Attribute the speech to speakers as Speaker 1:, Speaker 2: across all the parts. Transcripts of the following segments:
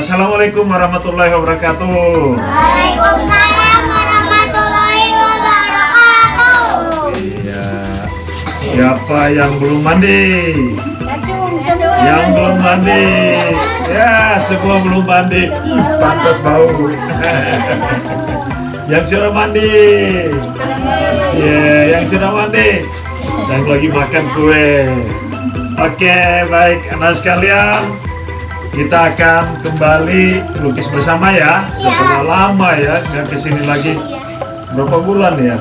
Speaker 1: Assalamualaikum warahmatullahi wabarakatuh.
Speaker 2: Waalaikumsalam warahmatullahi wabarakatuh.
Speaker 1: Iya. Siapa yang belum mandi? Yang belum mandi. Ya, semua belum mandi. Pantas bau. Yang sudah mandi. Ya, yang sudah mandi. Dan lagi makan kue. Oke, baik anak sekalian. Kita akan kembali lukis bersama ya. Setelah lama ya, nggak kesini lagi. Berapa bulan ya?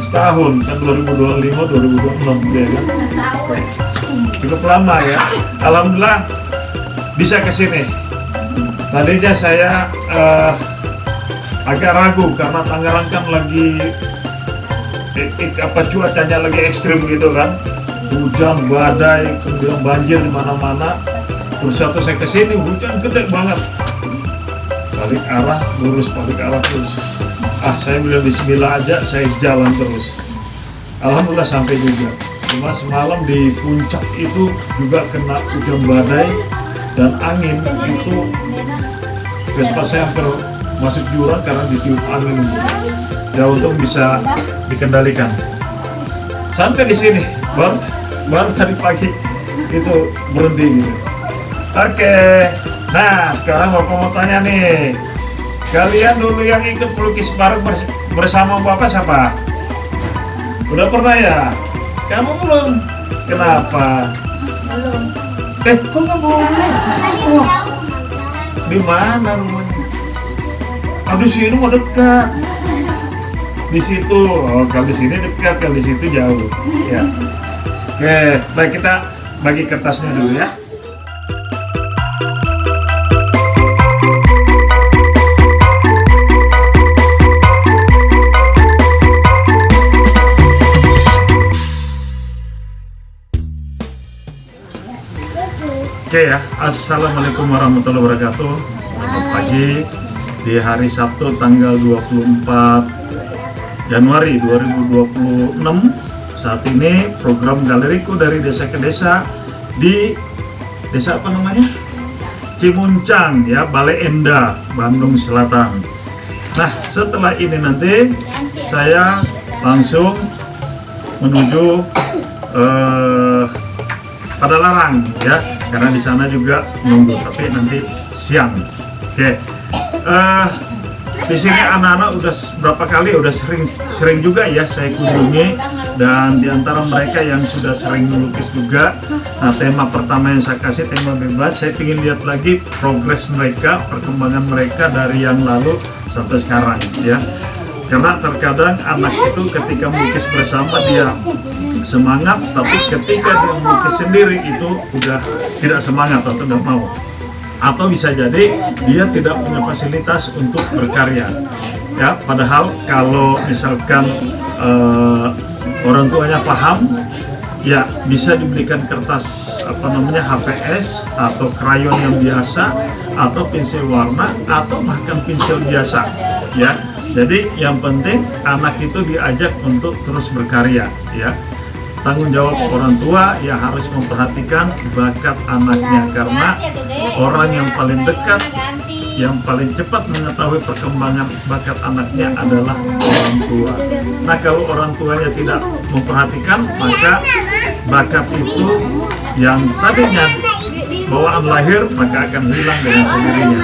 Speaker 1: Setahun, kan 2025, 2026 ya kan? Cukup lama ya. Alhamdulillah bisa kesini. Tadinya saya agak ragu karena Tangerang kan lagi cuacanya lagi ekstrim gitu kan. Hujan, badai, kemudian banjir di mana-mana. Terus waktu saya kesini hujan gede banget. Balik arah lurus, balik arah terus. Saya bilang bismillah aja, saya jalan terus. Alhamdulillah sampai juga. Cuma semalam di puncak itu juga kena hujan badai dan angin itu. Vespa saya hampir masuk jurang karena ditiup angin itu. Ya untung bisa dikendalikan. Sampai di sini baru tadi pagi itu berhenti gitu. Oke, nah sekarang Bapak mau tanya nih, kalian dulu yang ikut melukis bareng bersama Bapak siapa? Udah pernah ya? Kamu belum? Kenapa?
Speaker 2: Belum.
Speaker 1: Kok nggak boleh? Wah, di mana rumahnya? Di sini mau dekat. Di situ, kalau di sini dekat, kalau di situ jauh. Ya. Oke, baik kita bagi kertasnya dulu ya. Oke ya, Assalamualaikum warahmatullahi wabarakatuh. Selamat pagi di hari Sabtu tanggal 24 Januari 2026. Saat ini program galeriku dari desa ke desa di desa apa namanya? Cimuncang ya, Balai Endah, Bandung Selatan. Nah, setelah ini nanti saya langsung menuju Padalarang ya, karena di sana juga nunggu, tapi nanti siang. Oke. Di sini anak-anak udah berapa kali udah sering juga ya saya kunjungi, dan di antara mereka yang sudah sering melukis juga. Nah, tema pertama yang saya kasih tema bebas. Saya ingin lihat lagi progres mereka, perkembangan mereka dari yang lalu sampai sekarang ya. Karena terkadang anak itu ketika melukis bersama dia semangat, tapi ketika dia melukis sendiri itu udah tidak semangat atau tidak mau. Atau bisa jadi dia tidak punya fasilitas untuk berkarya. Ya, padahal kalau misalkan orang tuanya paham, ya bisa dibelikan kertas HVS atau krayon yang biasa, atau pensil warna, atau bahkan pensil biasa. Ya. Jadi yang penting anak itu diajak untuk terus berkarya ya. Tanggung jawab orang tua ya harus memperhatikan bakat anaknya, karena orang yang paling dekat, yang paling cepat mengetahui perkembangan bakat anaknya adalah orang tua. Nah, kalau orang tuanya tidak memperhatikan, maka bakat itu yang tadinya bawaan lahir maka akan hilang dengan sendirinya.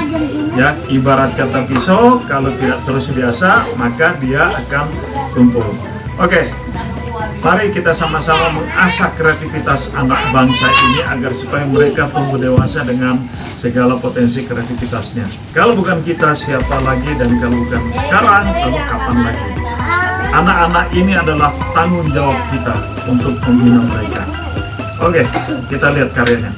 Speaker 1: Ya, ibarat kata pisau, kalau tidak terus biasa maka dia akan tumpul. Oke, mari kita sama-sama mengasah kreativitas anak bangsa ini agar supaya mereka tumbuh dewasa dengan segala potensi kreativitasnya. Kalau bukan kita, siapa lagi? Dan kalau bukan sekarang, lalu kapan lagi? Anak-anak ini adalah tanggung jawab kita untuk membina mereka. Oke, kita lihat karyanya.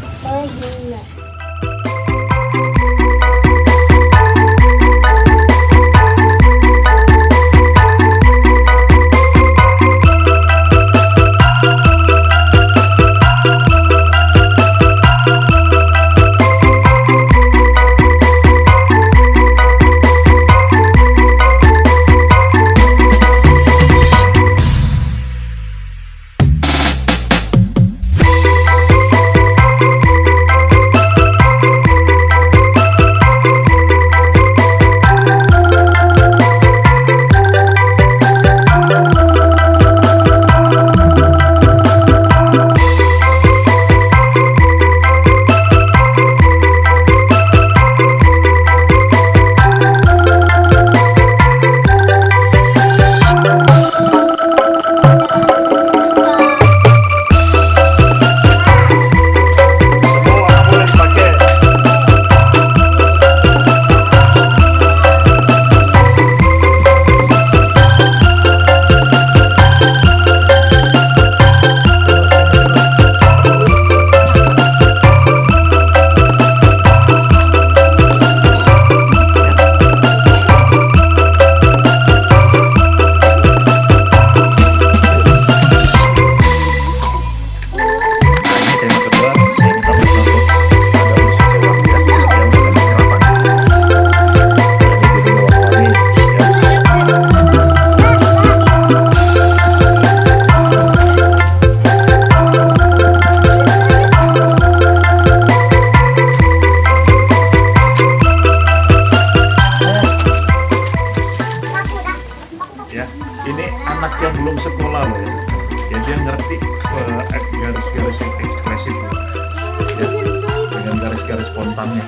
Speaker 1: kentangnya.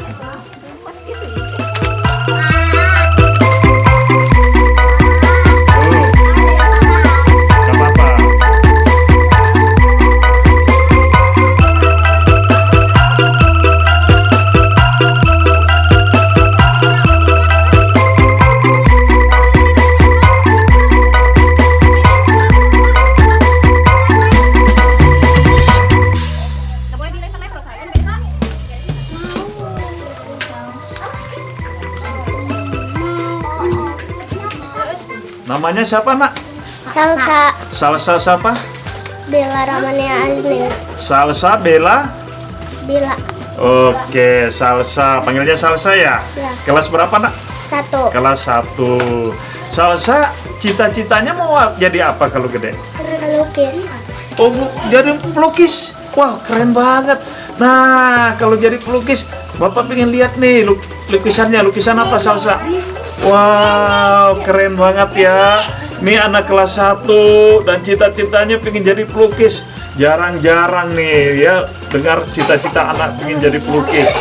Speaker 1: Gak apa-apa. Namanya siapa, Nak?
Speaker 2: Salsa
Speaker 1: Salsa siapa?
Speaker 2: Bella Ramania Azli.
Speaker 1: Salsa Bella.
Speaker 2: Bila
Speaker 1: Oke, Salsa. Panggilnya Salsa ya?
Speaker 2: Ya.
Speaker 1: Kelas berapa, Nak?
Speaker 2: 1.
Speaker 1: Kelas 1. Salsa, cita-citanya mau jadi apa kalau gede?
Speaker 2: Lukis.
Speaker 1: Oh, jadi pelukis. Wah, keren banget. Nah, kalau jadi pelukis, Bapak pengen lihat nih lukisannya. Lukisan apa, Salsa? Wow, keren banget ya. Nih anak kelas 1 dan cita-citanya pengen jadi pelukis. Jarang-jarang nih ya dengar cita-cita anak pengen jadi pelukis.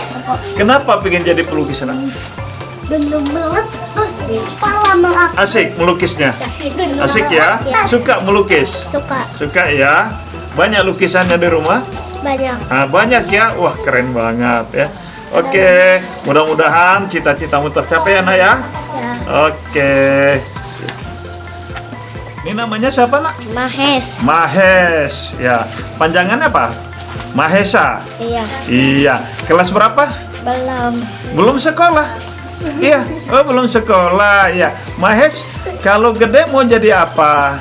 Speaker 1: Kenapa pengen jadi pelukis, anak?
Speaker 2: Bener-bener asik. Pala
Speaker 1: Asik melukisnya. Asik ya? Suka melukis?
Speaker 2: Suka.
Speaker 1: Suka ya? Banyak lukisannya di rumah?
Speaker 2: Banyak.
Speaker 1: Nah, banyak ya? Wah, keren banget ya. Oke, mudah-mudahan cita-citamu tercapai, anak ya.
Speaker 2: Ya.
Speaker 1: Oke. Ini namanya siapa, Nak?
Speaker 2: Mahes.
Speaker 1: Mahes. Ya. Panjangannya apa? Mahesa.
Speaker 2: Iya.
Speaker 1: Iya. Kelas berapa?
Speaker 2: Belum.
Speaker 1: Belum sekolah. Iya. Oh, belum sekolah. Iya. Mahes, kalau gede mau jadi apa?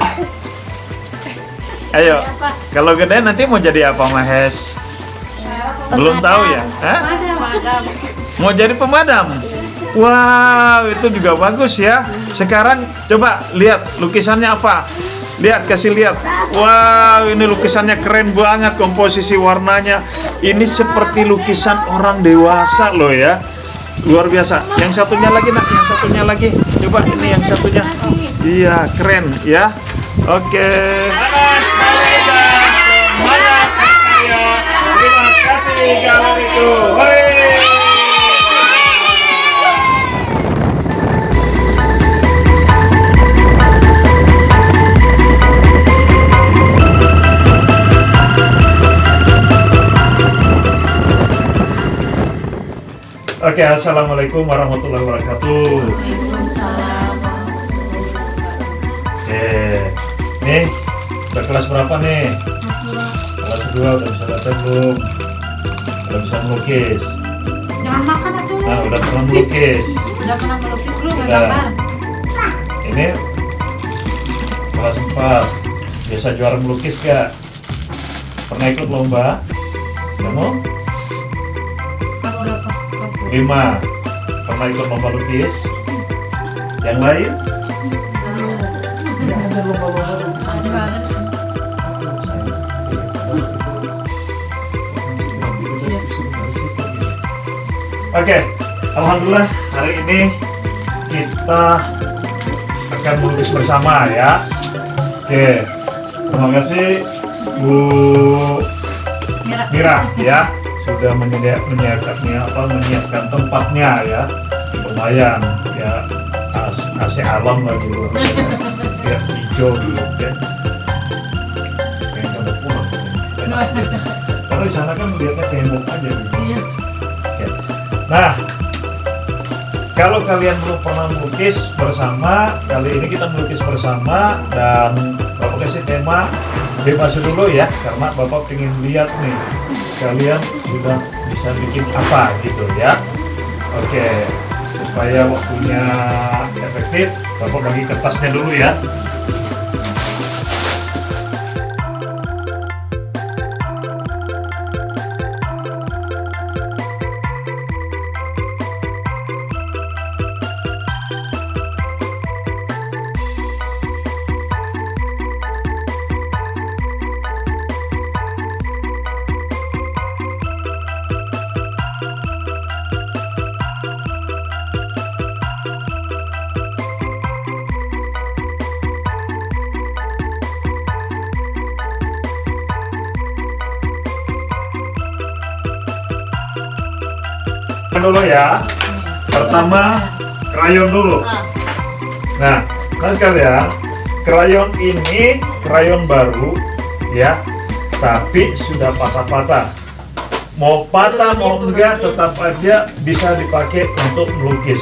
Speaker 1: Ayo. Kalau gede nanti mau jadi apa, Mahes? Belum tahu ya? Hah? Mau jadi pemadam? Wow, itu juga bagus ya. Sekarang coba lihat lukisannya apa. Lihat, kasih lihat. Wow, ini lukisannya keren banget, komposisi warnanya. Ini seperti lukisan orang dewasa loh ya. Luar biasa. Yang satunya lagi, Nak. Yang satunya lagi. Coba ini yang satunya. Iya, keren ya. Oke. Semangat ya. Terima kasih galeriku. Hoi. Oke, assalamualaikum warahmatullahi wabarakatuh. Oke, nih udah kelas berapa nih? Kelas 2, udah bisa baca belum? Udah bisa melukis?
Speaker 3: Jangan makan atuh.
Speaker 1: Nah, udah pernah melukis?
Speaker 3: Udah pernah melukis belum? Nggak
Speaker 1: Udah.
Speaker 3: gambar.
Speaker 1: Ini kelas 4, biasa juara melukis gak? Pernah ikut lomba? Kamu?
Speaker 3: Kelas berapa? Kelas
Speaker 1: 5, pernah ikut lomba lukis? Yang lain? Ya, ada lomba-lomba lukis.
Speaker 3: Ada.
Speaker 1: Oke, alhamdulillah hari ini kita akan melukis bersama ya. Oke, terima kasih Bu Mira ya sudah menyiapkan tempatnya ya. Lumayan ya, AC alam lagi luar biasa. Ya, hijau gitu ya. Kayak pada pulang. Karena di sana kan melihatnya tembok aja gitu.
Speaker 3: Iya.
Speaker 1: Oke. Nah, kalau kalian belum pernah melukis bersama, kali ini kita melukis bersama dan Bapak kasih tema bebas dulu ya, karena Bapak ingin lihat nih kalian sudah bisa bikin apa gitu ya. Oke, supaya waktunya efektif, Bapak bagi kertasnya dulu ya. Dulu ya. Pertama krayon dulu. Nah, sekalian, krayon ini krayon baru ya, tapi sudah patah-patah. Mau patah mau enggak tetap aja bisa dipakai untuk melukis.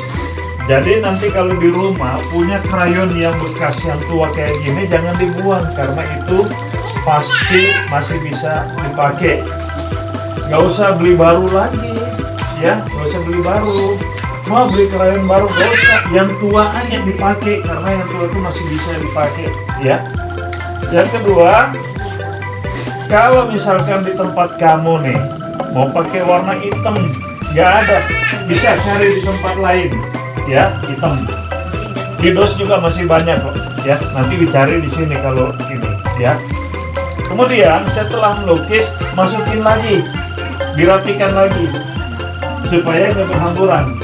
Speaker 1: Jadi nanti kalau di rumah punya krayon yang bekas yang tua kayak gini jangan dibuang karena itu pasti masih bisa dipakai. Gak usah beli baru lagi ya, gak usah beli baru. Mau beli krayon baru gak usah, yang tua aja dipakai karena yang tua itu masih bisa dipakai ya. Yang kedua, kalau misalkan di tempat kamu nih mau pakai warna hitam, nggak ada, bisa cari di tempat lain ya, hitam. Di dos juga masih banyak kok ya, nanti dicari di sini kalau ini ya. Kemudian setelah melukis masukin lagi, dirapikan lagi supaya nggak berhamburan.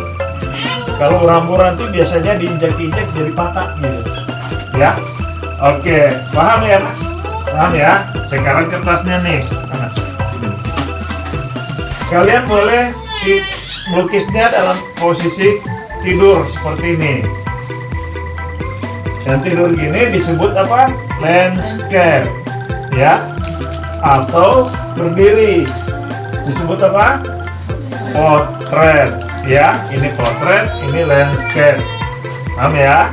Speaker 1: Kalau berhamburan tuh biasanya diinjak-injak jadi patah gitu ya. Oke, paham ya? Paham ya? Sekarang kertasnya nih. Kalian boleh melukisnya dalam posisi tidur seperti ini. Dan tidur gini disebut apa? Landscape ya. Atau berdiri disebut apa? Potret ya. Ini potret, ini landscape. Paham ya?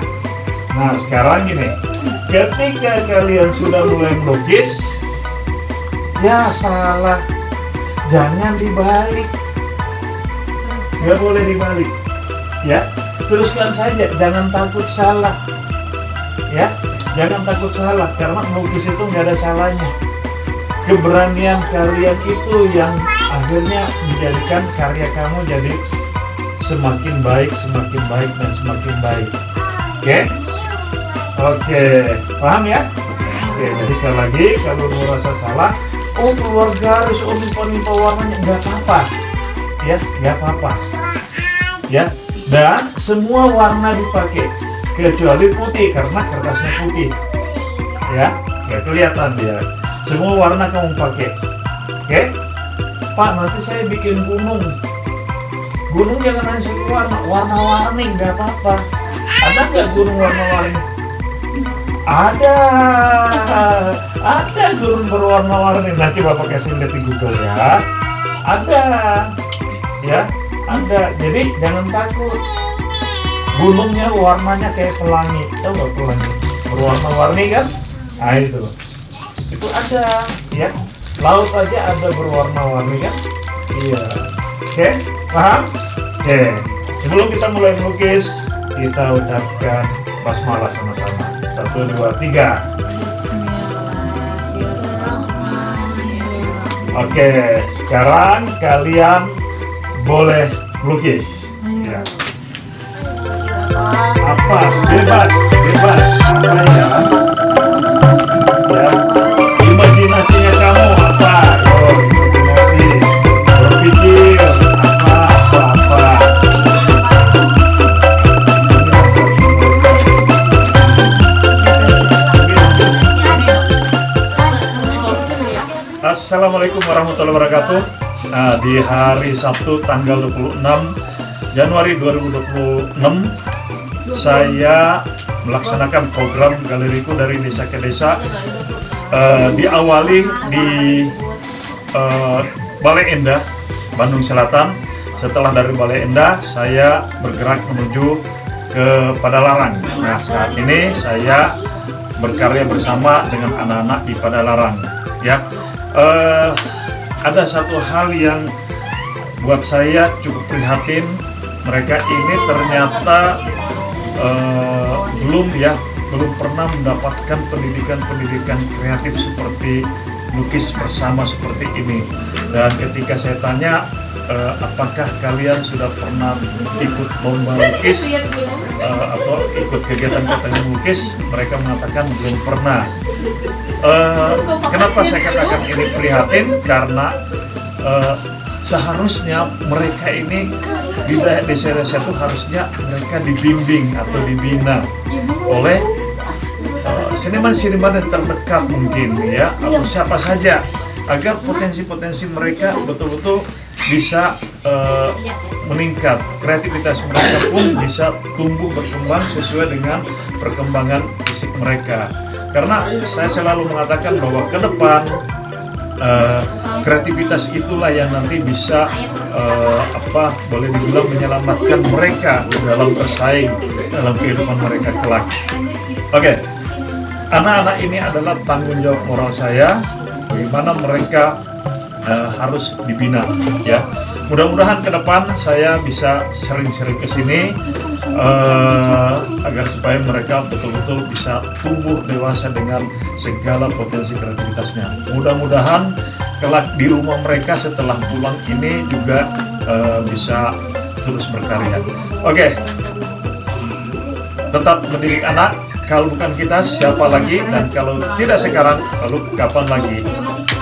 Speaker 1: Nah, sekarang gini. Ketika kalian sudah mulai melukis, ya salah, jangan dibalik, nggak boleh dibalik, ya. Teruskan saja, jangan takut salah, ya. Jangan takut salah, karena melukis itu nggak ada salahnya. Keberanian kalian itu yang akhirnya menjadikan karya kamu jadi semakin baik, dan semakin baik. Oke? Oke, paham ya? Oke, jadi sekali lagi kalau merasa salah, oh keluar garis, oh nimpa warnanya, nggak apa-apa, ya, nggak apa-apa, ya. Dan semua warna dipakai, kecuali putih karena kertasnya putih, ya, nggak kelihatan dia. Semua warna kamu pakai, oke? Pak, nanti saya bikin gunung. Gunung jangan hanya satu warna, warna-warni nggak apa-apa. Ada nggak gunung warna-warni? Ada gunung berwarna-warni. Nanti Bapak kasih lihat di Google ya. Ada, ya, ada. Jadi jangan takut. Gunungnya warnanya kayak pelangi, tahu nggak pelangi? Berwarna-warni kan? Nah itu ada, ya. Laut aja ada berwarna-warni kan? Iya. Oke, paham? Oke. Sebelum kita mulai melukis, kita ucapkan basmalah sama-sama. 1, 2, 3. Oke, sekarang kalian boleh melukis. Ya. Apa? Bebas. Apa ya? Ya. Imajinasinya kamu apa? Oh, imajinasi. Berpikir apa. Assalamualaikum warahmatullahi wabarakatuh. Nah, di hari Sabtu tanggal 26 Januari 2026 saya melaksanakan program galeriku dari desa ke desa. Diawali di Balai Endah, Bandung Selatan. Setelah dari Balai Endah saya bergerak menuju ke Padalarang. Nah, saat ini saya berkarya bersama dengan anak-anak di Padalarang, ya. Ada satu hal yang buat saya cukup prihatin. Mereka ini ternyata belum pernah mendapatkan pendidikan kreatif seperti lukis bersama seperti ini. Dan ketika saya tanya apakah kalian sudah pernah ikut lomba lukis atau ikut kegiatan melukis, mereka mengatakan belum pernah. Kenapa saya katakan ini prihatin? Karena seharusnya mereka ini di desa-desa itu harusnya mereka dibimbing atau dibina oleh seniman-seniman yang terdekat mungkin, ya, atau siapa saja, agar potensi-potensi mereka betul-betul bisa meningkat, kreativitas mereka pun bisa tumbuh berkembang sesuai dengan perkembangan fisik mereka. Karena saya selalu mengatakan bahwa ke depan kreativitas itulah yang nanti bisa boleh dibilang menyelamatkan mereka dalam bersaing dalam kehidupan mereka kelak. Oke, anak-anak ini adalah tanggung jawab moral saya. Bagaimana mereka harus dibina, ya. Mudah-mudahan ke depan saya bisa sering-sering ke sini agar supaya mereka betul-betul bisa tumbuh dewasa dengan segala potensi kreativitasnya. Mudah-mudahan kelak di rumah mereka setelah pulang ini juga bisa terus berkarya. Oke, tetap mendidik anak. Kalau bukan kita, siapa lagi? Dan kalau tidak sekarang, lalu kapan lagi?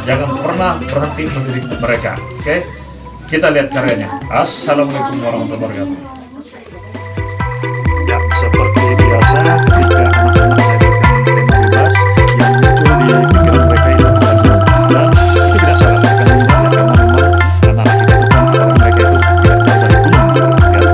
Speaker 1: Jangan pernah berhenti mendidik mereka. Oke? Kita lihat karyanya. Assalamualaikum warahmatullahi wabarakatuh. Ya, seperti biasa, ketika anak-anak saya berikan tema bebas yang muncul di pikiran mereka itu dan itu tidak salah mereka karena memang anak-anak kita itu kan orang mereka itu tidak tahu dari gunung. Ya.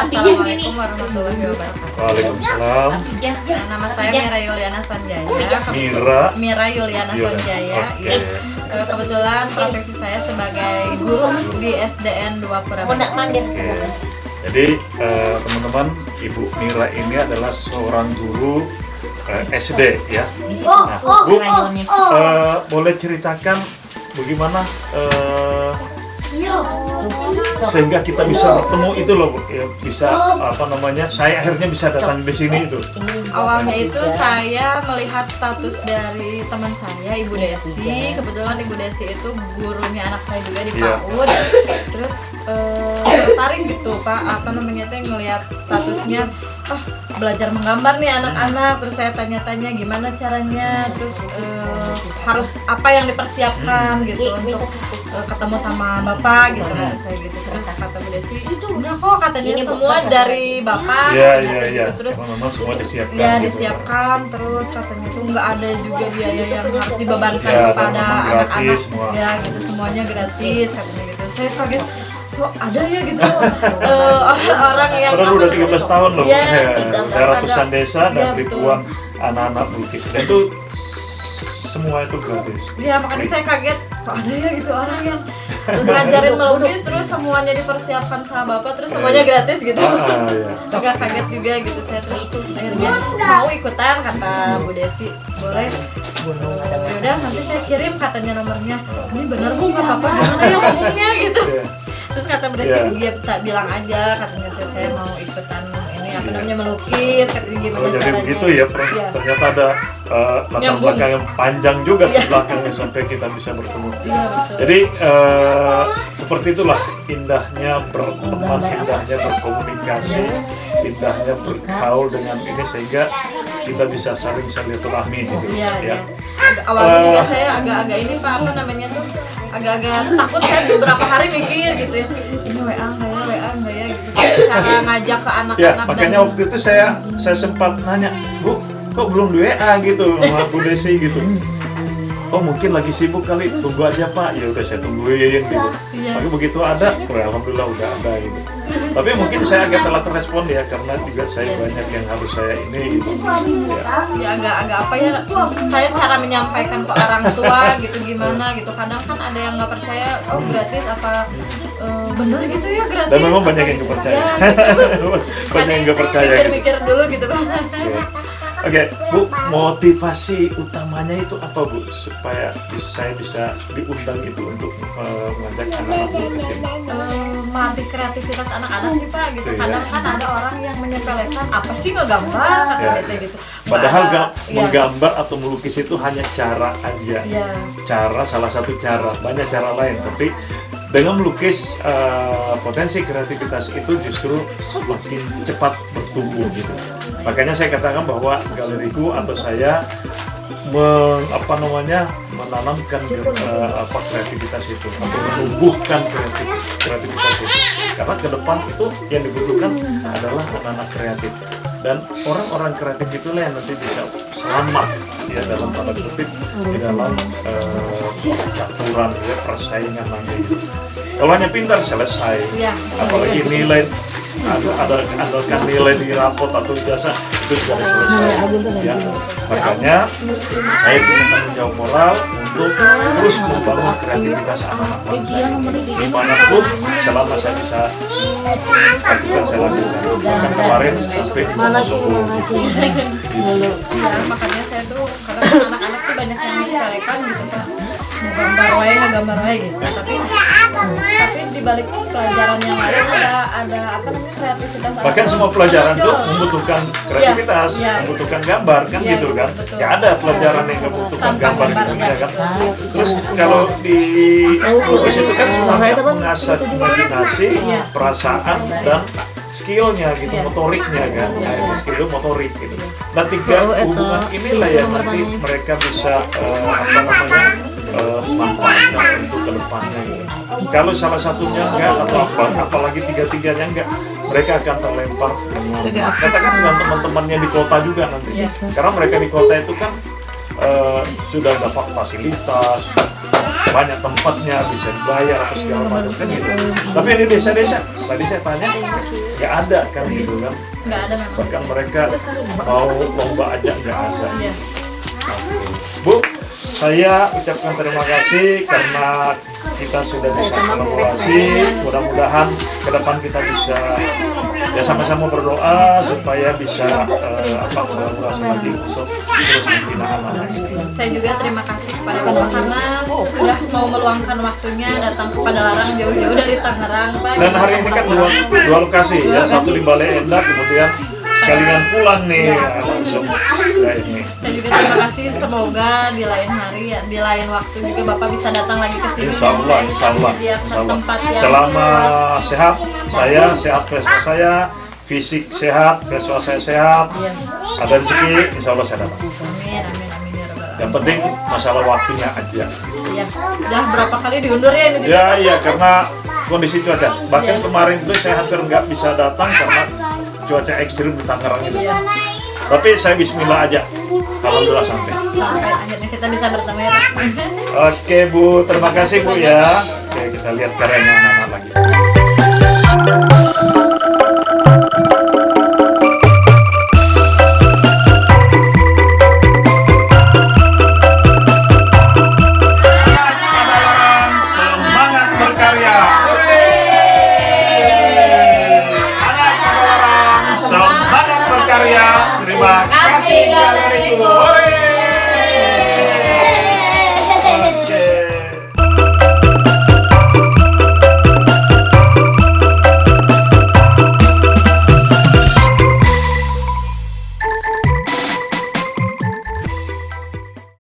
Speaker 3: Assalamualaikum warahmatullahi wabarakatuh.
Speaker 1: Waalaikumsalam.
Speaker 3: Nama saya Mira Yuliana Sonjaya. Mira Yuliana Sonjaya.
Speaker 1: Oke.
Speaker 3: Ya. Kebetulan profesi saya sebagai guru di SDN 2 Purabaya.
Speaker 1: Oke. Jadi teman-teman, Ibu Mira ini adalah seorang guru SD, ya. Nah, Bu, boleh ceritakan bagaimana sehingga kita bisa bertemu itu loh, ya, bisa saya akhirnya bisa datang di sini itu.
Speaker 3: Awalnya itu saya melihat status dari teman saya, Ibu Desi. Kebetulan Ibu Desi itu gurunya anak saya juga di
Speaker 1: Iya.
Speaker 3: PAUD. Terus tertarik gitu Pak, ngelihat statusnya, belajar menggambar nih anak-anak. Terus saya tanya-tanya gimana caranya, terus harus apa yang dipersiapkan gitu untuk ketemu sama Bapak gitu kata saya gitu. Terus kata Bu Desi, enggak kok katanya semua dari Bapak
Speaker 1: Iya.
Speaker 3: gitu. Terus
Speaker 1: Teman-teman semua disiapkan.
Speaker 3: ya
Speaker 1: gitu.
Speaker 3: disiapkan, terus katanya tuh nggak ada juga biaya yang harus dibebankan
Speaker 1: Ya,
Speaker 3: kepada
Speaker 1: teman-teman
Speaker 3: anak-anak,
Speaker 1: gratis semua.
Speaker 3: ya gitu, semuanya gratis katanya gitu. Saya kaget, kok ada ya gitu orang yang
Speaker 1: Padahal udah 13 tahun loh,
Speaker 3: Iya,
Speaker 1: ada ratusan desa dan
Speaker 3: Iya, betul.
Speaker 1: ribuan anak-anak melukis. Dan itu semua itu gratis.
Speaker 3: Ya makanya saya kaget, kok ada ya gitu orang yang ngajarin melukis terus semuanya dipersiapkan sama Bapak, terus semuanya gratis gitu.
Speaker 1: Iya.
Speaker 3: Agak kaget juga gitu saya, terus akhirnya mau ikutan kata Bu Desi, boleh. Yaudah nanti saya kirim katanya nomornya. Ini benar Bu, nggak apa-apa, gimana ya ngomongnya gitu.
Speaker 1: Iya.
Speaker 3: Terus kata Bu Desi, dia tak bilang aja katanya saya mau ikutan ini namanya melukis, katanya gimana
Speaker 1: Oh, jadi
Speaker 3: caranya.
Speaker 1: begitu ya,
Speaker 3: Iya.
Speaker 1: ternyata ada latar
Speaker 3: Nyambung.
Speaker 1: belakang yang panjang juga di
Speaker 3: Iya.
Speaker 1: belakangnya sampai kita bisa bertemu.
Speaker 3: Iya betul.
Speaker 1: Jadi seperti itulah indahnya berteman, indahnya berkomunikasi, indahnya bergaul dengan ini sehingga kita bisa saling silaturahmi gitu.
Speaker 3: Iya,
Speaker 1: Ya.
Speaker 3: iya. Awalnya juga saya agak-agak ini Pak, agak-agak takut, saya beberapa hari mikir gitu ya, ini WA nggak ya gitu. Cara ngajak ke
Speaker 1: Ya,
Speaker 3: anak-anak
Speaker 1: makanya waktu itu saya sempat nanya, Bu, kok belum di WA gitu sama Bu Desi gitu. Oh mungkin lagi sibuk kali, tunggu aja Pak. Ya udah saya tungguin gitu.
Speaker 3: Iya.
Speaker 1: Tapi begitu ada, alhamdulillah udah ada gitu. Tapi mungkin saya agak telat respon ya karena juga saya banyak yang harus saya ini gitu.
Speaker 3: ya agak apa ya, saya cara menyampaikan ke orang tua gitu gimana gitu. Kadang kan ada yang nggak percaya, oh gratis apa bener gitu ya gratis.
Speaker 1: Dan memang banyak yang nggak percaya.
Speaker 3: Ya, gitu.
Speaker 1: Banyak yang nggak percaya gitu.
Speaker 3: Mikir-mikir dulu gitu Pak.
Speaker 1: Ya. Oke, Bu, motivasi utamanya itu apa Bu supaya saya bisa diundang itu untuk mengajak anak-anak ke sini?
Speaker 3: Melatih kreativitas anak-anak sih Pak gitu.
Speaker 1: Iya.
Speaker 3: Kadang kan ada orang yang menyepelekan, apa sih ngegambar kata
Speaker 1: Ya.
Speaker 3: bete gitu.
Speaker 1: Padahal
Speaker 3: Nggak ada-
Speaker 1: menggambar atau melukis itu hanya cara aja.
Speaker 3: Iya.
Speaker 1: Cara, salah satu cara, banyak cara lain. Tapi dengan melukis potensi kreativitas itu justru semakin cepat bertumbuh gitu. Makanya saya katakan bahwa galeriku atau saya menanamkan kreativitas itu atau menumbuhkan kreativitas itu, karena ke depan itu yang dibutuhkan adalah anak-anak kreatif, dan orang-orang kreatif itulah yang nanti bisa selamat ya dalam tanda kutip di dalam caturan ya, persaingan nanti. Kalau hanya pintar selesai, apalagi nilai andalkan nilai di rapot atau jasa itu sudah selesai ya. Makanya saya punya tanggung jawab moral untuk terus membangun kreativitas anak-anak bangsa dimanapun selama saya bisa lakukan, saya lakukan. Bahkan kemarin sampai di
Speaker 3: makanya saya tuh kadang anak-anak tuh banyak yang sepelekan gitu Pak, gambar wae gitu, tapi di balik pelajaran yang lain ada apa namanya kreativitas.
Speaker 1: Bahkan semua pelajaran tuh membutuhkan kreativitas, membutuhkan gambar kan gitu kan. Gak ada pelajaran yang membutuhkan gambar gitu ya kan. Terus kalau di lukis itu kan semuanya mengasah imajinasi, perasaan dan skillnya gitu, motoriknya kan. Nah, itu skill itu motorik gitu. Nah, tiga hubungan inilah yang nanti mereka bisa manfaatkan untuk kedepannya gitu. Kalau salah satunya enggak atau apalagi tiga-tiganya enggak, mereka akan terlempar katakan dengan teman-temannya di kota juga nanti. Karena mereka di kota itu kan sudah dapat fasilitas, banyak tempatnya, bisa dibayar atau segala macam kan gitu. Tapi di desa-desa tadi saya tanya nggak ada kan gitu kan.
Speaker 3: Nggak ada memang.
Speaker 1: Bahkan mereka mau lomba aja nggak ada. Bu, saya ucapkan terima kasih karena kita sudah bisa kolaborasi. Mudah-mudahan ke depan kita bisa ya sama-sama berdoa supaya bisa kolaborasi lagi untuk terus membina anak-anak ini.
Speaker 3: Saya juga terima kasih kepada Bapak karena sudah mau meluangkan waktunya datang ke Padalarang jauh-jauh dari Tangerang Pak.
Speaker 1: Dan hari ini kan dua lokasi ya, satu di Balai Endah, kemudian sekalian pulang nih langsung ya ini.
Speaker 3: Saya juga terima kasih, semoga di lain hari ya, di lain waktu juga Bapak bisa datang lagi ke sini.
Speaker 1: Insya Allah.
Speaker 3: Tempat yang
Speaker 1: Selama sehat, saya sehat, Vespa saya fisik sehat, Vespa saya sehat, ada rezeki, Insya Allah saya datang.
Speaker 3: Amin ya Rabbal Alamin.
Speaker 1: Yang penting masalah waktunya aja.
Speaker 3: Iya, udah berapa kali diundur ya ini?
Speaker 1: Iya, karena kondisi cuaca. Bahkan kemarin itu saya hampir nggak bisa datang karena cuaca ekstrim di Tangerang itu. Tapi saya bismillah aja. Alhamdulillah sampai
Speaker 3: akhirnya kita bisa bertemu ya Pak.
Speaker 1: Oke Bu, terima kasih Bu ya. Oke, kita lihat karyanya anak-anak lagi.